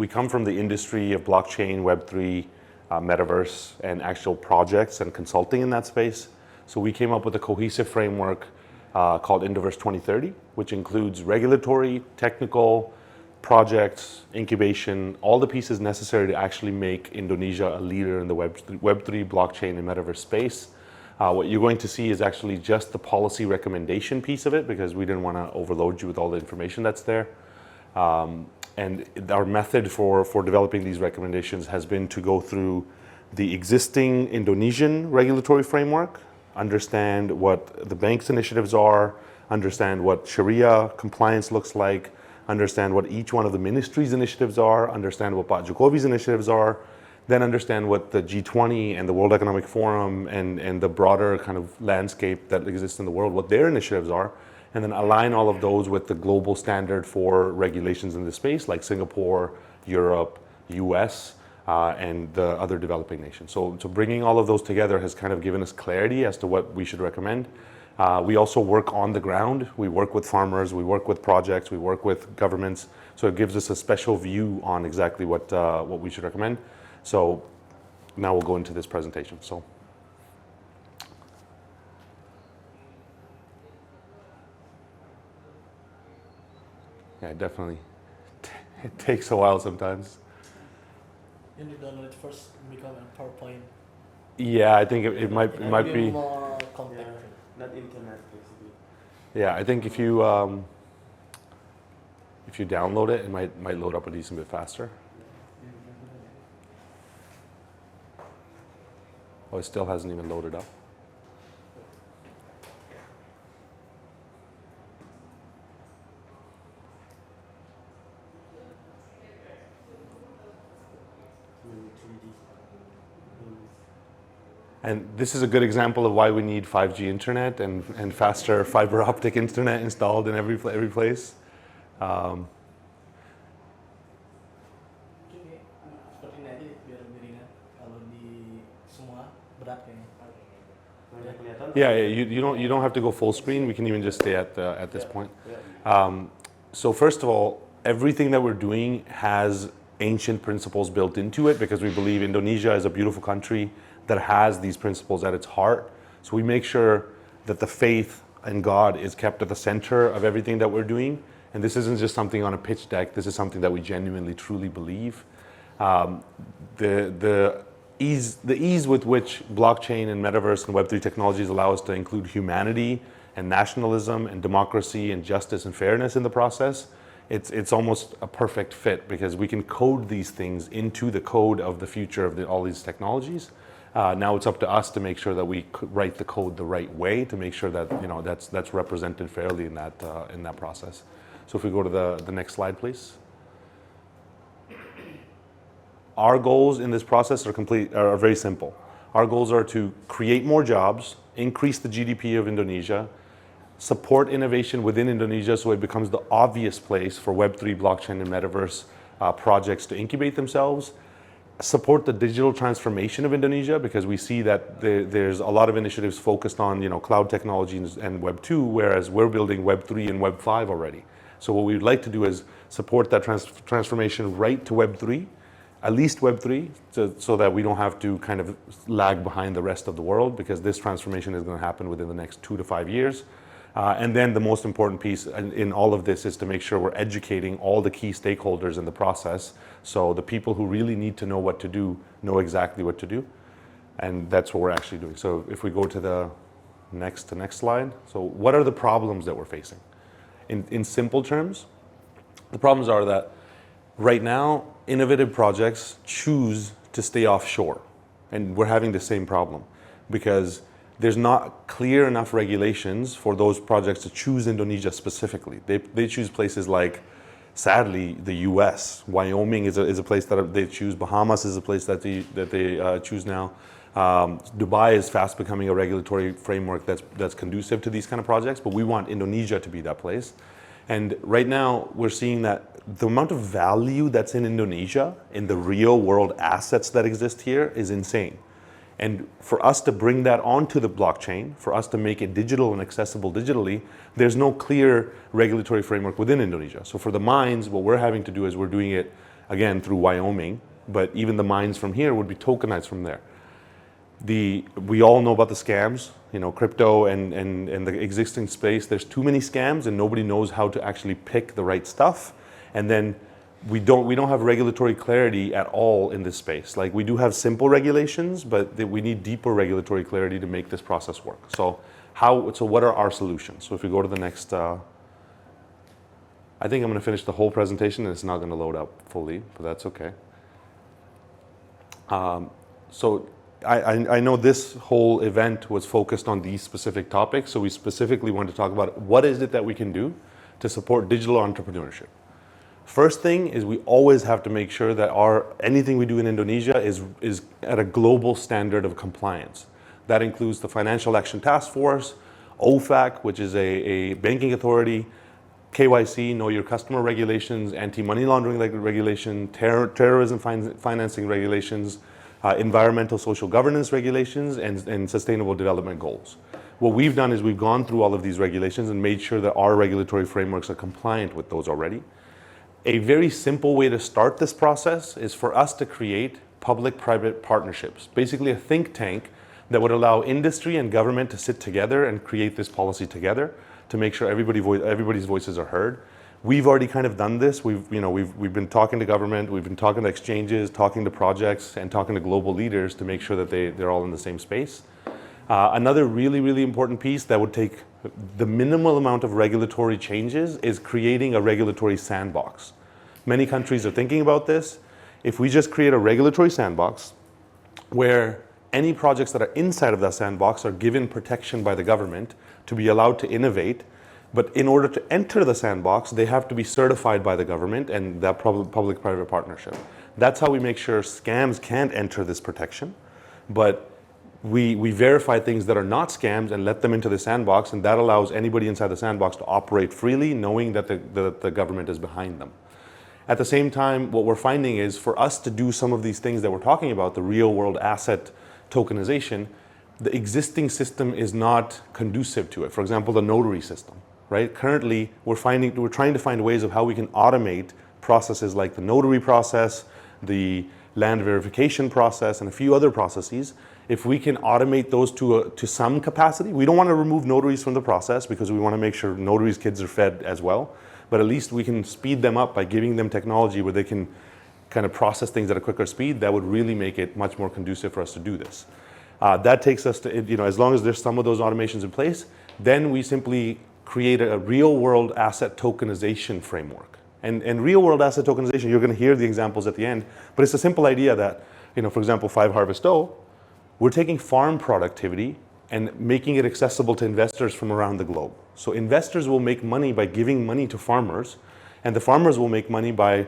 we come from the industry of blockchain, Web3, Metaverse, and actual projects and consulting in that space. So we came up with a cohesive framework called Indoverse 2030, which includes regulatory, technical, projects, incubation, all the pieces necessary to actually make Indonesia a leader in the Web3 blockchain and Metaverse space. What you're going to see is actually just the policy recommendation piece of it, because we didn't want to overload you with all the information that's there. And our method for developing these recommendations has been to go through the existing Indonesian regulatory framework, understand what the bank's initiatives are, understand what Sharia compliance looks like, understand what each one of the ministries' initiatives are, understand what Pak Jokowi's initiatives are, then understand what the G20 and the World Economic Forum and the broader kind of landscape that exists in the world, what their initiatives are, and then align all of those with the global standard for regulations in the space, like Singapore, Europe, US, and the other developing nations. So bringing all of those together has kind of given us clarity as to what we should recommend. We also work on the ground. We work with farmers, we work with projects, we work with governments. So it gives us a special view on exactly what we should recommend. So now we'll go into this presentation. So. Yeah, definitely. It takes a while sometimes. You need to download it first and become a PowerPoint. Yeah, I think it might be more compact. Not internet, basically. Yeah, I think if you download it, it might load up a decent bit faster. Oh, it still hasn't even loaded up. And this is a good example of why we need 5G internet and faster fiber optic internet installed in every place. Yeah, you don't have to go full screen. We can even just stay at this point. So first of all, everything that we're doing has ancient principles built into it, because we believe Indonesia is a beautiful country that has these principles at its heart. So we make sure that the faith in God is kept at the center of everything that we're doing. And this isn't just something on a pitch deck. This is something that we genuinely, truly believe. The ease with which blockchain and Metaverse and Web3 technologies allow us to include humanity and nationalism and democracy and justice and fairness in the process, it's almost a perfect fit, because we can code these things into the code of the future of all these technologies. Now it's up to us to make sure that we write the code the right way to make sure that that's represented fairly in that process. So if we go to the next slide, please. Our goals in this process are very simple. Our goals are to create more jobs, increase the GDP of Indonesia, support innovation within Indonesia so it becomes the obvious place for Web3, blockchain, and Metaverse projects to incubate themselves, support the digital transformation of Indonesia, because we see that there's a lot of initiatives focused on cloud technologies and Web 2, whereas we're building Web 3 and Web 5 already. So what we'd like to do is support that transformation right to Web 3, at least Web 3, so that we don't have to kind of lag behind the rest of the world, because this transformation is going to happen within the next 2 to 5 years. And then the most important piece in all of this is to make sure we're educating all the key stakeholders in the process, so the people who really need to know what to do know exactly what to do. And that's what we're actually doing. So if we go to the next slide. So what are the problems that we're facing? In simple terms, the problems are that right now, innovative projects choose to stay offshore. And we're having the same problem, because there's not clear enough regulations for those projects to choose Indonesia specifically. They choose places like, sadly, the US. Wyoming is a place that they choose. Bahamas is a place that they choose now. Dubai is fast becoming a regulatory framework that's conducive to these kind of projects, but we want Indonesia to be that place. And right now, we're seeing that the amount of value that's in Indonesia, in the real world assets that exist here, is insane. And for us to bring that onto the blockchain, for us to make it digital and accessible digitally, there's no clear regulatory framework within Indonesia. So for the mines, what we're having to do is we're doing it again, through Wyoming, but even the mines from here would be tokenized from there. We all know about the scams, crypto and the existing space. There's too many scams and nobody knows how to actually pick the right stuff. And then we don't have regulatory clarity at all in this space. Like, we do have simple regulations, but we need deeper regulatory clarity to make this process work. So what are our solutions? So if we go to the next, I think I'm going to finish the whole presentation and it's not going to load up fully, but that's okay. So I know this whole event was focused on these specific topics, so we specifically want to talk about what is it that we can do to support digital entrepreneurship. First thing is we always have to make sure that anything we do in Indonesia is at a global standard of compliance. That includes the Financial Action Task Force, OFAC, which is a banking authority, KYC, Know Your Customer regulations, anti-money laundering regulation, terrorism financing regulations, environmental social governance regulations, and sustainable development goals. What we've done is we've gone through all of these regulations and made sure that our regulatory frameworks are compliant with those already. A very simple way to start this process is for us to create public-private partnerships, basically a think tank that would allow industry and government to sit together and create this policy together to make sure everybody's voices are heard. We've already kind of done this. We've been talking to government, we've been talking to exchanges, talking to projects, and talking to global leaders to make sure that they're all in the same space. Another really, really important piece that would take the minimal amount of regulatory changes is creating a regulatory sandbox. Many countries are thinking about this. If we just create a regulatory sandbox where any projects that are inside of that sandbox are given protection by the government to be allowed to innovate, but in order to enter the sandbox, they have to be certified by the government and that public-private partnership. That's how we make sure scams can't enter this protection, but we verify things that are not scams and let them into the sandbox, and that allows anybody inside the sandbox to operate freely, knowing that the government is behind them. At the same time, what we're finding is for us to do some of these things that we're talking about, the real world asset tokenization, the existing system is not conducive to it. For example, the notary system, right? Currently, we're trying to find ways of how we can automate processes like the notary process, the land verification process, and a few other processes. If we can automate those to some capacity, we don't want to remove notaries from the process because we want to make sure notaries' kids are fed as well. But at least we can speed them up by giving them technology where they can kind of process things at a quicker speed. That would really make it much more conducive for us to do this. That takes us to, as long as there's some of those automations in place, then we simply create a real world asset tokenization framework. And real world asset tokenization, you're going to hear the examples at the end, but it's a simple idea that, for example, 5 Harvest O, we're taking farm productivity and making it accessible to investors from around the globe. So investors will make money by giving money to farmers, and the farmers will make money by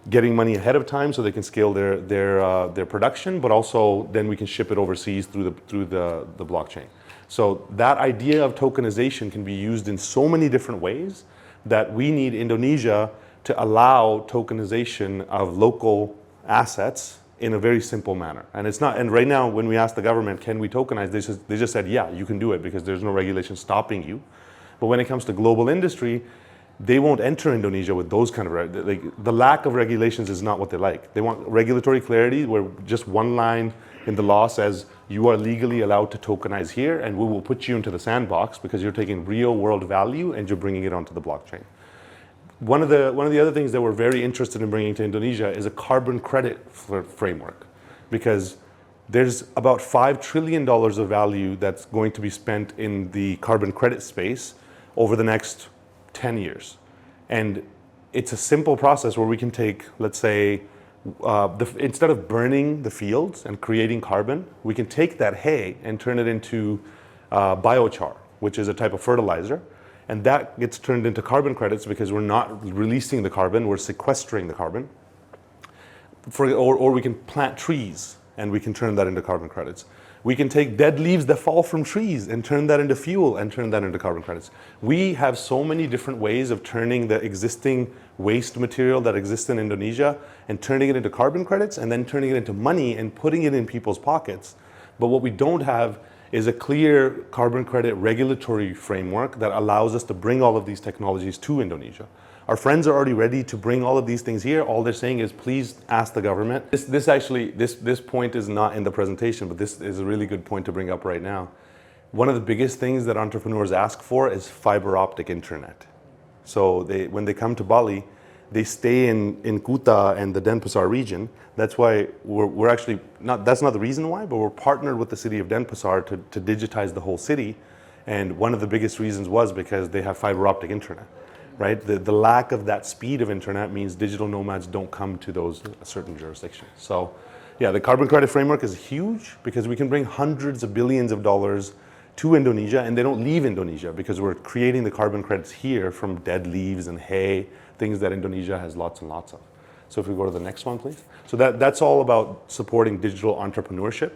getting money ahead of time so they can scale their production, but also then we can ship it overseas through the blockchain. So that idea of tokenization can be used in so many different ways that we need Indonesia to allow tokenization of local assets in a very simple manner. And it's not, and right now when we ask the government, can we tokenize, they just said, yeah, you can do it because there's no regulation stopping you. But when it comes to global industry, they won't enter Indonesia with those kind of, the lack of regulations is not what they like. They want regulatory clarity where just one line in the law says you are legally allowed to tokenize here and we will put you into the sandbox because you're taking real world value and you're bringing it onto the blockchain. One of the other things that we're very interested in bringing to Indonesia is a carbon credit framework, because there's about $5 trillion of value that's going to be spent in the carbon credit space over the next 10 years. And it's a simple process where we can take, let's say, instead of burning the fields and creating carbon, we can take that hay and turn it into biochar, which is a type of fertilizer. And that gets turned into carbon credits because we're not releasing the carbon, we're sequestering the carbon. Or we can plant trees and we can turn that into carbon credits. We can take dead leaves that fall from trees and turn that into fuel and turn that into carbon credits. We have so many different ways of turning the existing waste material that exists in Indonesia and turning it into carbon credits and then turning it into money and putting it in people's pockets. But what we don't have is a clear carbon credit regulatory framework that allows us to bring all of these technologies to Indonesia. Our friends are already ready to bring all of these things here. All they're saying is, please ask the government. This point is not in the presentation, but this is a really good point to bring up right now. One of the biggest things that entrepreneurs ask for is fiber optic internet. So when they come to Bali, they stay in Kuta and the Denpasar region. That's why we're actually not, that's not the reason why, but we're partnered with the city of Denpasar to digitize the whole city. And one of the biggest reasons was because they have fiber optic internet, right? The lack of that speed of internet means digital nomads don't come to those certain jurisdictions. So yeah, the carbon credit framework is huge because we can bring hundreds of billions of dollars to Indonesia, and they don't leave Indonesia because we're creating the carbon credits here from dead leaves and hay, things that Indonesia has lots and lots of. So if we go to the next one, please. So that's all about supporting digital entrepreneurship.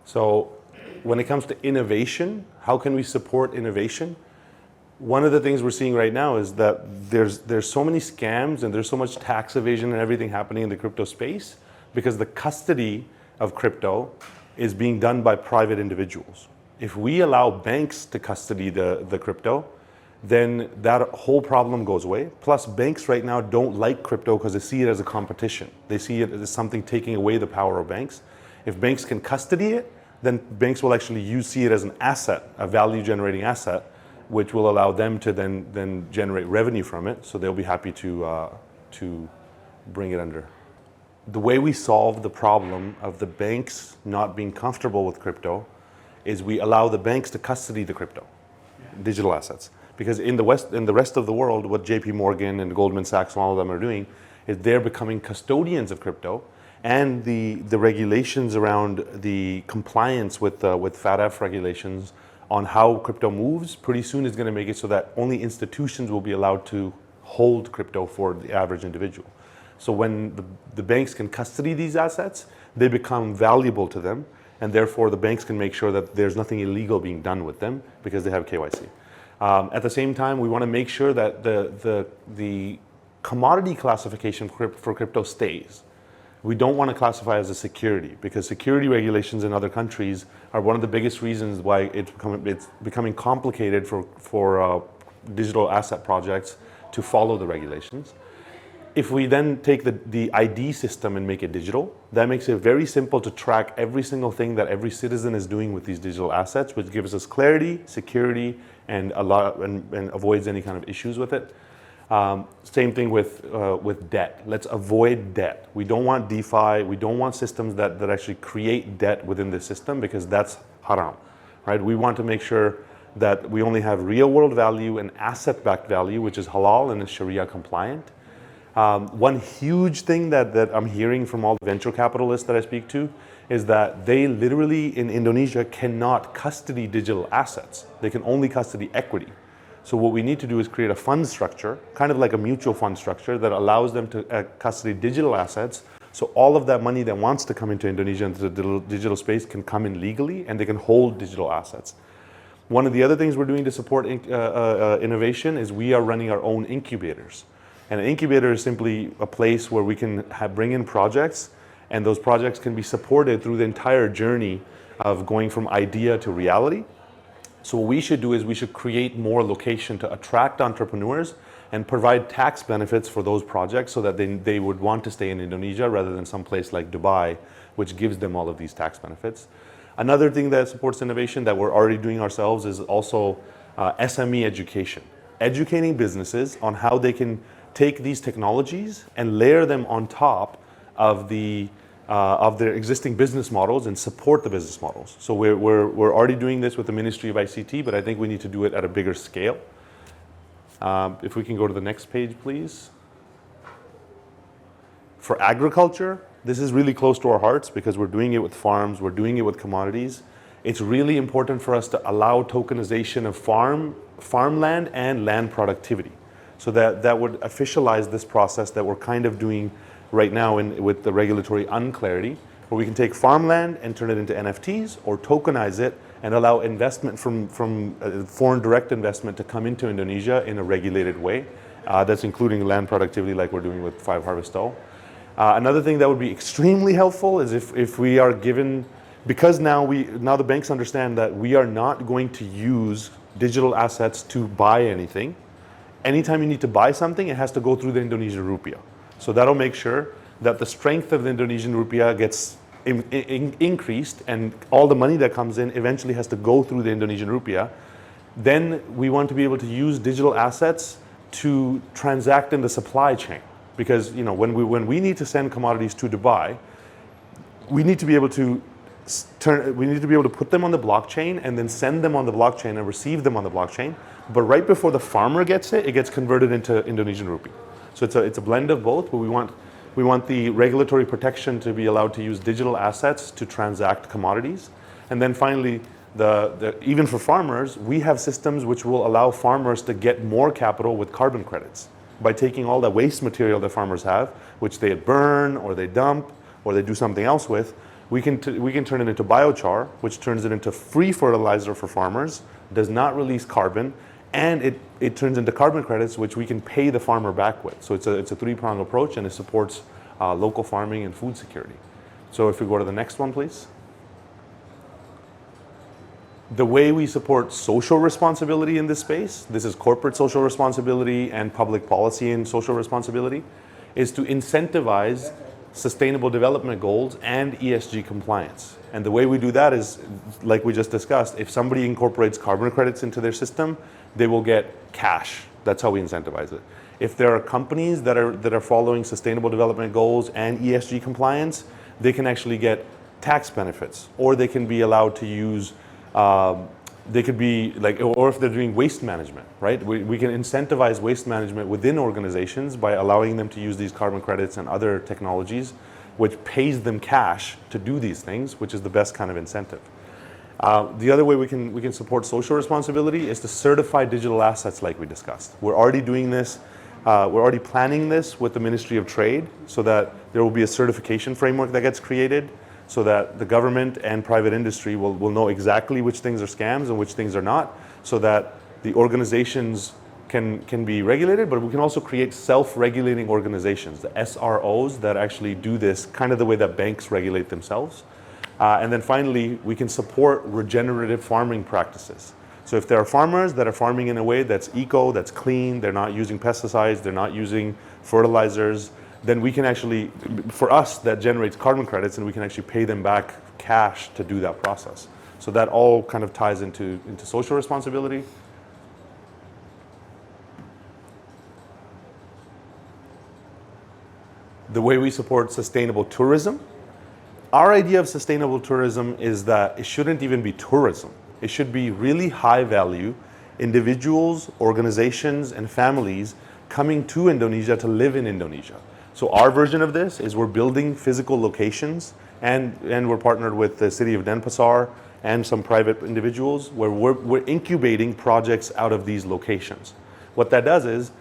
So when it comes to innovation, how can we support innovation? One of the things we're seeing right now is that there's so many scams and there's so much tax evasion and everything happening in the crypto space because the custody of crypto is being done by private individuals. If we allow banks to custody the crypto, then that whole problem goes away. Plus, banks right now don't like crypto because they see it as a competition. They see it as something taking away the power of banks. If banks can custody it, then banks will actually see it as an asset, a value-generating asset, which will allow them to then generate revenue from it. So they'll be happy to bring it under. The way we solve the problem of the banks not being comfortable with crypto is we allow the banks to custody the crypto, digital assets. Because in the rest of the world, what JP Morgan and Goldman Sachs and all of them are doing is they're becoming custodians of crypto, and the regulations around the compliance with FATF regulations on how crypto moves pretty soon is going to make it so that only institutions will be allowed to hold crypto for the average individual. So when the banks can custody these assets, they become valuable to them, and therefore the banks can make sure that there's nothing illegal being done with them because they have KYC. At the same time, we want to make sure that the commodity classification for crypto stays. We don't want to classify as a security because security regulations in other countries are one of the biggest reasons why it's becoming complicated for digital asset projects to follow the regulations. If we then take the ID system and make it digital, that makes it very simple to track every single thing that every citizen is doing with these digital assets, which gives us clarity, security, and and avoids any kind of issues with it. Same thing with debt. Let's avoid debt. We don't want DeFi. We don't want systems that actually create debt within the system because that's haram, right? We want to make sure that we only have real world value and asset-backed value, which is halal and is Sharia compliant. One huge thing that I'm hearing from all the venture capitalists that I speak to is that they literally in Indonesia cannot custody digital assets. They can only custody equity. So what we need to do is create a fund structure, kind of like a mutual fund structure that allows them to custody digital assets. So all of that money that wants to come into Indonesia, into the digital space, can come in legally and they can hold digital assets. One of the other things we're doing to support innovation is we are running our own incubators. And an incubator is simply a place where we can bring in projects, and those projects can be supported through the entire journey of going from idea to reality. So what we should do is we should create more location to attract entrepreneurs and provide tax benefits for those projects so that they would want to stay in Indonesia rather than some place like Dubai, which gives them all of these tax benefits. Another thing that supports innovation that we're already doing ourselves is also SME education. Educating businesses on how they can take these technologies and layer them on top of their existing business models and support the business models. So we're already doing this with the Ministry of ICT, but I think we need to do it at a bigger scale. If we can go to the next page, please. For agriculture, this is really close to our hearts because we're doing it with farms, we're doing it with commodities. It's really important for us to allow tokenization of farmland and land productivity. So that would officialize this process that we're kind of doing right now with the regulatory unclarity, where we can take farmland and turn it into NFTs or tokenize it and allow investment from foreign direct investment to come into Indonesia in a regulated way. That's including land productivity like we're doing with 5 Harvest. Another thing that would be extremely helpful is if we are given, because now the banks understand that we are not going to use digital assets to buy anything. Anytime you need to buy something, it has to go through the Indonesian rupiah. So that'll make sure that the strength of the Indonesian rupiah gets increased, and all the money that comes in eventually has to go through the Indonesian rupiah. Then we want to be able to use digital assets to transact in the supply chain, because when we need to send commodities to Dubai, we need to be able to put them on the blockchain and then send them on the blockchain and receive them on the blockchain. But right before the farmer gets it, it gets converted into Indonesian rupee. So it's a blend of both, but we want the regulatory protection to be allowed to use digital assets to transact commodities. And then finally, even for farmers, we have systems which will allow farmers to get more capital with carbon credits by taking all the waste material that farmers have, which they burn or they dump or they do something else with. We can turn it into biochar, which turns it into free fertilizer for farmers, does not release carbon, and it turns into carbon credits, which we can pay the farmer back with. So it's a three-pronged approach, and it supports local farming and food security. So if we go to the next one, please. The way we support social responsibility in this space, this is corporate social responsibility and public policy and social responsibility, is to incentivize sustainable development goals and ESG compliance. And the way we do that is, like we just discussed, if somebody incorporates carbon credits into their system, they will get cash. That's how we incentivize it. If there are companies that are following sustainable development goals and ESG compliance, they can actually get tax benefits, or they can be allowed to use, they could be like, or if they're doing waste management, right? We can incentivize waste management within organizations by allowing them to use these carbon credits and other technologies, which pays them cash to do these things, which is the best kind of incentive. The other way we can support social responsibility is to certify digital assets, like we discussed. We're already doing this. We're already planning this with the Ministry of Trade, so that there will be a certification framework that gets created, so that the government and private industry will know exactly which things are scams and which things are not, so that the organizations can be regulated, but we can also create self-regulating organizations, the SROs, that actually do this kind of the way that banks regulate themselves. And then finally, we can support regenerative farming practices. So if there are farmers that are farming in a way that's eco, that's clean, they're not using pesticides, they're not using fertilizers, then we can actually, for us, that generates carbon credits, and we can actually pay them back cash to do that process. So that all kind of ties into social responsibility. The way we support sustainable tourism. Our idea of sustainable tourism is that it shouldn't even be tourism. It should be really high value individuals, organizations, and families coming to Indonesia to live in Indonesia. So our version of this is we're building physical locations, and we're partnered with the city of Denpasar and some private individuals, where we're incubating projects out of these locations. What that does is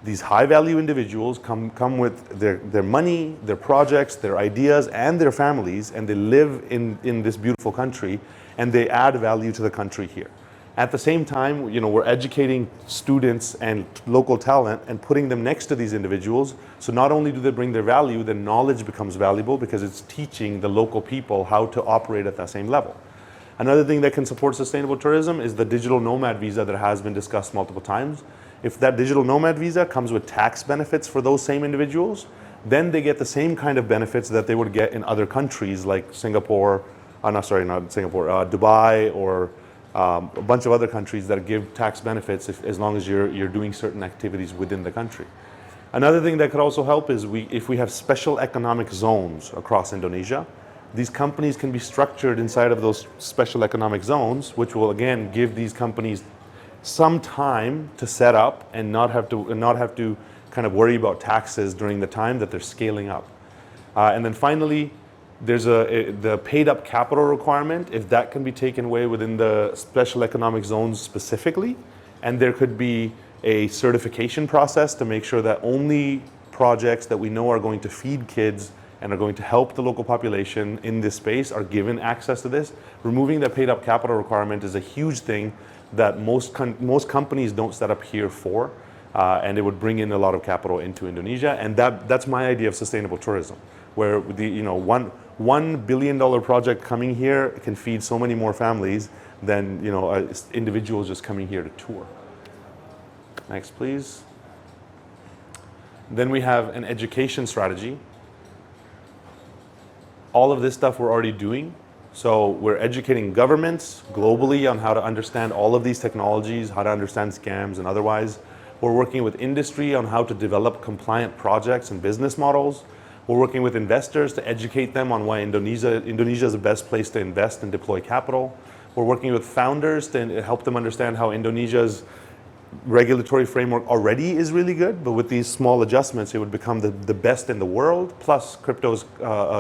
these high value individuals come with their money, their projects, their ideas, and their families, and they live in this beautiful country, and they add value to the country here. At the same time, we're educating students and local talent and putting them next to these individuals. So not only do they bring their value, the knowledge becomes valuable because it's teaching the local people how to operate at that same level. Another thing that can support sustainable tourism is the digital nomad visa that has been discussed multiple times. If that digital nomad visa comes with tax benefits for those same individuals, then they get the same kind of benefits that they would get in other countries like Singapore, Dubai, or a bunch of other countries that give tax benefits as long as you're doing certain activities within the country. Another thing that could also help is if we have special economic zones across Indonesia, these companies can be structured inside of those special economic zones, which will again give these companies some time to set up and not have to kind of worry about taxes during the time that they're scaling up. And then finally, there's the paid up capital requirement, if that can be taken away within the special economic zones specifically, and there could be a certification process to make sure that only projects that we know are going to feed kids and are going to help the local population in this space are given access to this. Removing that paid up capital requirement is a huge thing that most companies don't set up here for. and it would bring in a lot of capital into Indonesia. And that's my idea of sustainable tourism, where $1 billion project coming here can feed so many more families than individuals just coming here to tour. Next, please. Then we have an education strategy. All of this stuff we're already doing. So we're educating governments globally on how to understand all of these technologies, how to understand scams and otherwise. We're working with industry on how to develop compliant projects and business models. We're working with investors to educate them on why Indonesia is the best place to invest and deploy capital. We're working with founders to help them understand how Indonesia's regulatory framework already is really good, but with these small adjustments, it would become the best in the world. Plus, crypto is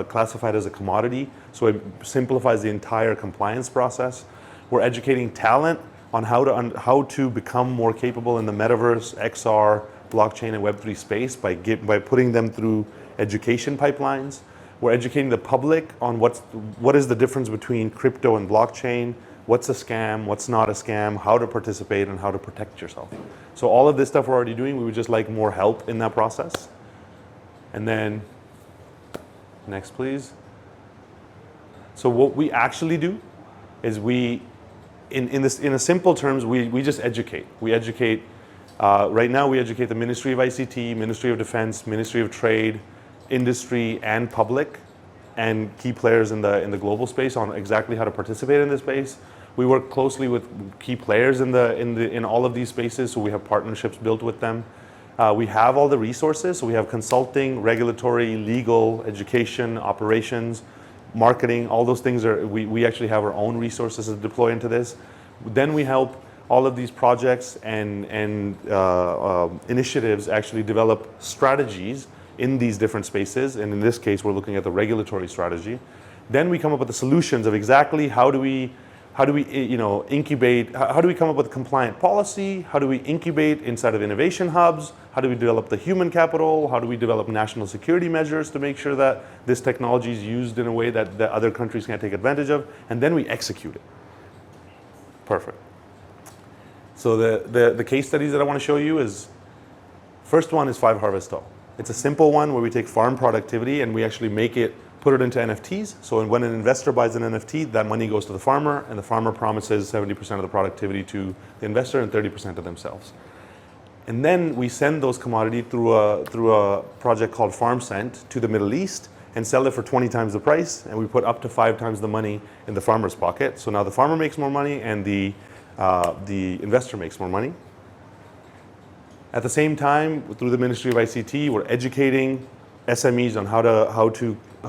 classified as a commodity, so it simplifies the entire compliance process. We're educating talent on how to become more capable in the Metaverse, XR, blockchain, and Web3 space by putting them through education pipelines. We're educating the public on what is the difference between crypto and blockchain, what's a scam, what's not a scam, how to participate, and how to protect yourself. So all of this stuff we're already doing, we would just like more help in that process. And then, next please. So what we actually do is in a simple terms, we just educate. We educate, right now we educate the Ministry of ICT, Ministry of Defense, Ministry of Trade, industry, and public, and key players in the global space on exactly how to participate in this space. We work closely with key players in all of these spaces, so we have partnerships built with them. We have all the resources, so we have consulting, regulatory, legal, education, operations, marketing, all those things we actually have our own resources to deploy into this. Then we help all of these projects and initiatives actually develop strategies in these different spaces, and in this case, we're looking at the regulatory strategy. Then we come up with the solutions of exactly how do we incubate, how do we come up with compliant policy, how do we incubate inside of innovation hubs, how do we develop the human capital, how do we develop national security measures to make sure that this technology is used in a way that other countries can't take advantage of, and then we execute it. Perfect. So the case studies that I want to show you is, first one is 5 Harvesto. It's a simple one where we take farm productivity and we actually put it into NFTs. So when an investor buys an NFT, that money goes to the farmer, and the farmer promises 70% of the productivity to the investor and 30% to themselves. And then we send those commodity through a project called FarmSend to the Middle East and sell it for 20 times the price, and we put up to 5 times the money in the farmer's pocket. So now the farmer makes more money and the investor makes more money. At the same time, through the Ministry of ICT, we're educating SMEs on how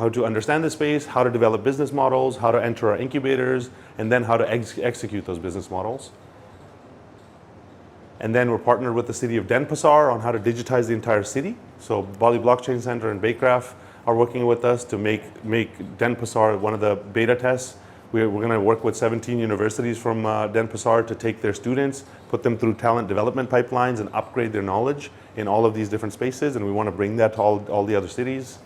to understand the space, how to develop business models, how to enter our incubators, and then how to execute those business models. And then we're partnered with the city of Denpasar on how to digitize the entire city. So Bali Blockchain Center and Baecraft are working with us to make Denpasar one of the beta tests. We're going to work with 17 universities from Denpasar to take their students, put them through talent development pipelines, and upgrade their knowledge in all of these different spaces. And we want to bring that to all the other cities.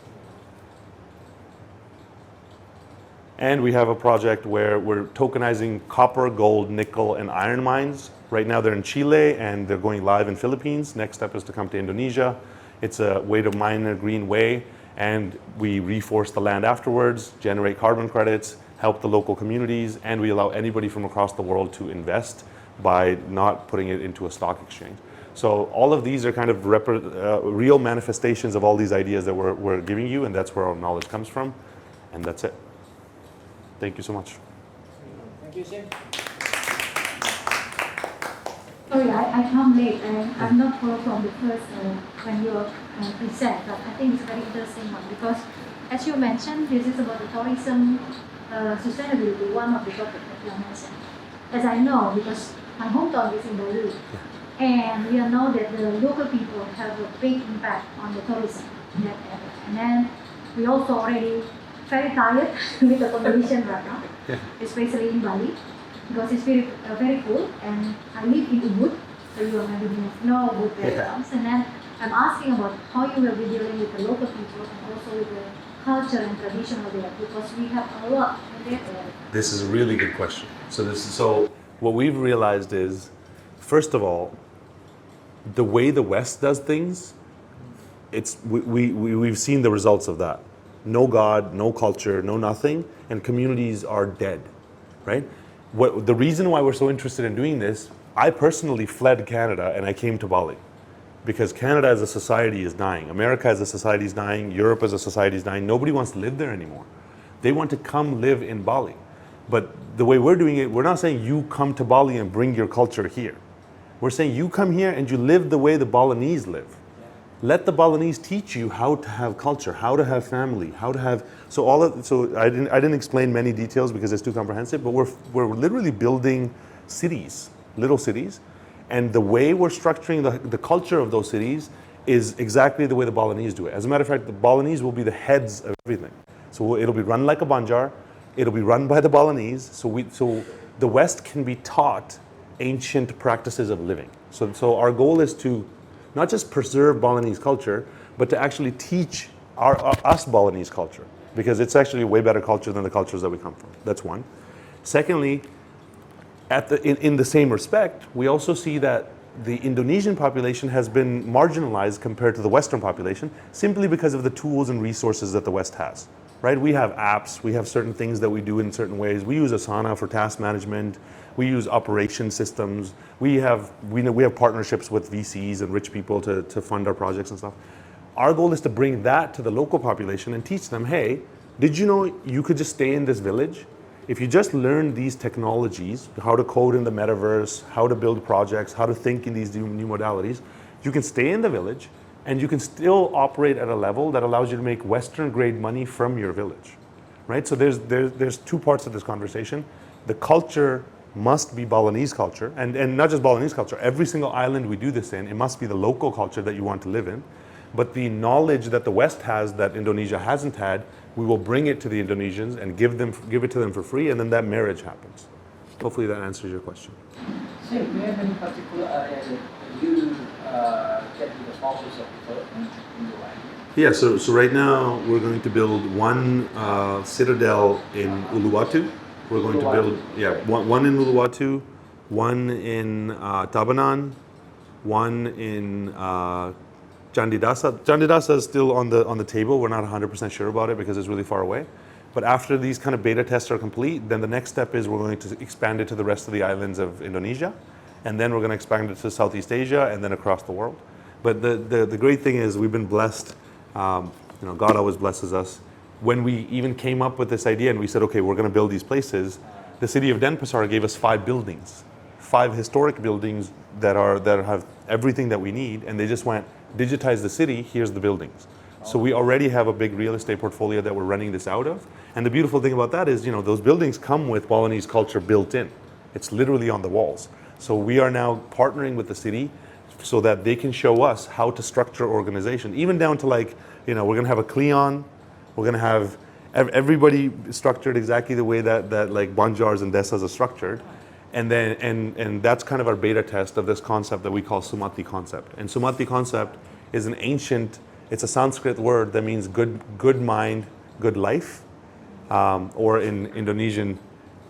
And we have a project where we're tokenizing copper, gold, nickel, and iron mines. Right now they're in Chile and they're going live in Philippines. Next step is to come to Indonesia. It's a way to mine in a green way, and we reforest the land afterwards, generate carbon credits, help the local communities, and we allow anybody from across the world to invest by not putting it into a stock exchange. So all of these are kind of real manifestations of all these ideas that we're giving you, and that's where our knowledge comes from. And that's it. Thank you so much. Thank you, Sim. Sorry, I come late and I'm not followed from the first when you present, but I think it's a very interesting one because as you mentioned, this is about the tourism sustainability, one of the topics that you mentioned. As I know, because my hometown is in Bali, and we all know that the local people have a big impact on the tourism in that area. And then we also already very tired with the condition right now, especially in Bali, because it's very cool. And I live in Ubud, so you maybe know Ubud very well. And then I'm asking about how you will be dealing with the local people and also with the culture and tradition of there, because we have a lot in that area. This is a really good question. So what we've realized is, first of all, the way the West does things, we've seen the results of that. No God, no culture, no nothing, and communities are dead, right? The reason why we're so interested in doing this, I personally fled Canada and I came to Bali because Canada as a society is dying. America as a society is dying. Europe as a society is dying. Nobody wants to live there anymore. They want to come live in Bali. But the way we're doing it, we're not saying you come to Bali and bring your culture here. We're saying you come here and you live the way the Balinese live. Let the Balinese teach you how to have culture, how to have family, how to have. So I didn't explain many details because it's too comprehensive. But we're literally building cities, little cities, and the way we're structuring the culture of those cities is exactly the way the Balinese do it. As a matter of fact, the Balinese will be the heads of everything. So it'll be run like a Banjar. It'll be run by the Balinese. So the West can be taught ancient practices of living. So our goal is to not just preserve Balinese culture, but to actually teach us Balinese culture, because it's actually a way better culture than the cultures that we come from. That's one. Secondly, in the same respect, we also see that the Indonesian population has been marginalized compared to the Western population simply because of the tools and resources that the West has. Right? We have apps, we have certain things that we do in certain ways. We use Asana for task management. We use operation systems. We have partnerships with VCs and rich people to fund our projects and stuff. Our goal is to bring that to the local population and teach them, hey, did you know you could just stay in this village? If you just learn these technologies, how to code in the metaverse, how to build projects, how to think in these new modalities, you can stay in the village and you can still operate at a level that allows you to make Western grade money from your village, right? So there's two parts of this conversation. The culture must be Balinese culture, and not just Balinese culture. Every single island we do this in, it must be the local culture that you want to live in. But the knowledge that the West has that Indonesia hasn't had, we will bring it to the Indonesians and give it to them for free, and then that marriage happens. Hopefully that answers your question. So, do you have any particular areas that you get the sponsors of development in your land? Yeah, so right now we're going to build one citadel in Uluwatu. We're going to build one in Uluwatu, one in Tabanan, one in Candidasa. Candidasa is still on the table. We're not 100% sure about it because it's really far away. But after these kind of beta tests are complete, then the next step is we're going to expand it to the rest of the islands of Indonesia, and then we're going to expand it to Southeast Asia and then across the world. But the great thing is we've been blessed. God always blesses us. When we even came up with this idea and we said, okay, we're going to build these places, the city of Denpasar gave us 5 buildings, 5 historic buildings that have everything that we need, and they just went, digitize the city, here's the buildings. So we already have a big real estate portfolio that we're running this out of. And the beautiful thing about that is, those buildings come with Balinese culture built in. It's literally on the walls. So we are now partnering with the city so that they can show us how to structure organization, even down to we're going to have a Cleon. We're going to have everybody structured exactly the way that like Banjars and Desas are structured. And then and that's kind of our beta test of this concept that we call Sumati concept. And Sumati concept is it's a Sanskrit word that means good mind, good life. Or in Indonesian,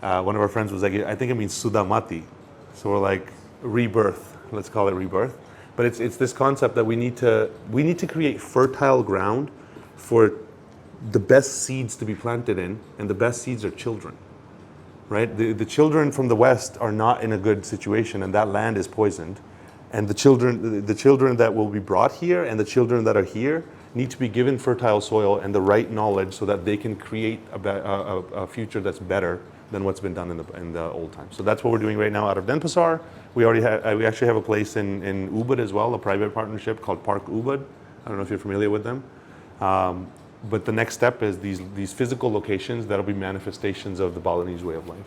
one of our friends was like, I think it means Sudamati. So we're like rebirth. Let's call it rebirth. But it's this concept that we need to create fertile ground for the best seeds to be planted in, and the best seeds are children, right? The children from the West are not in a good situation, and that land is poisoned. And the children that will be brought here and the children that are here need to be given fertile soil and the right knowledge so that they can create a future that's better than what's been done in the old times. So that's what we're doing right now out of Denpasar. We actually have a place in Ubud as well, a private partnership called Park Ubud. I don't know if you're familiar with them. But the next step is these physical locations that'll be manifestations of the Balinese way of life.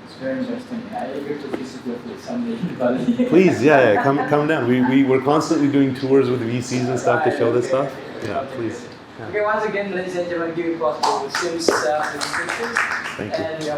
It's very interesting. I agree to visit your place someday in Bali. Please, come down. We're constantly doing tours with VCs and stuff to show this stuff. Yeah, please. Yeah. Okay, once again, ladies and gentlemen, give applause to Sim's presentation. Thank you. And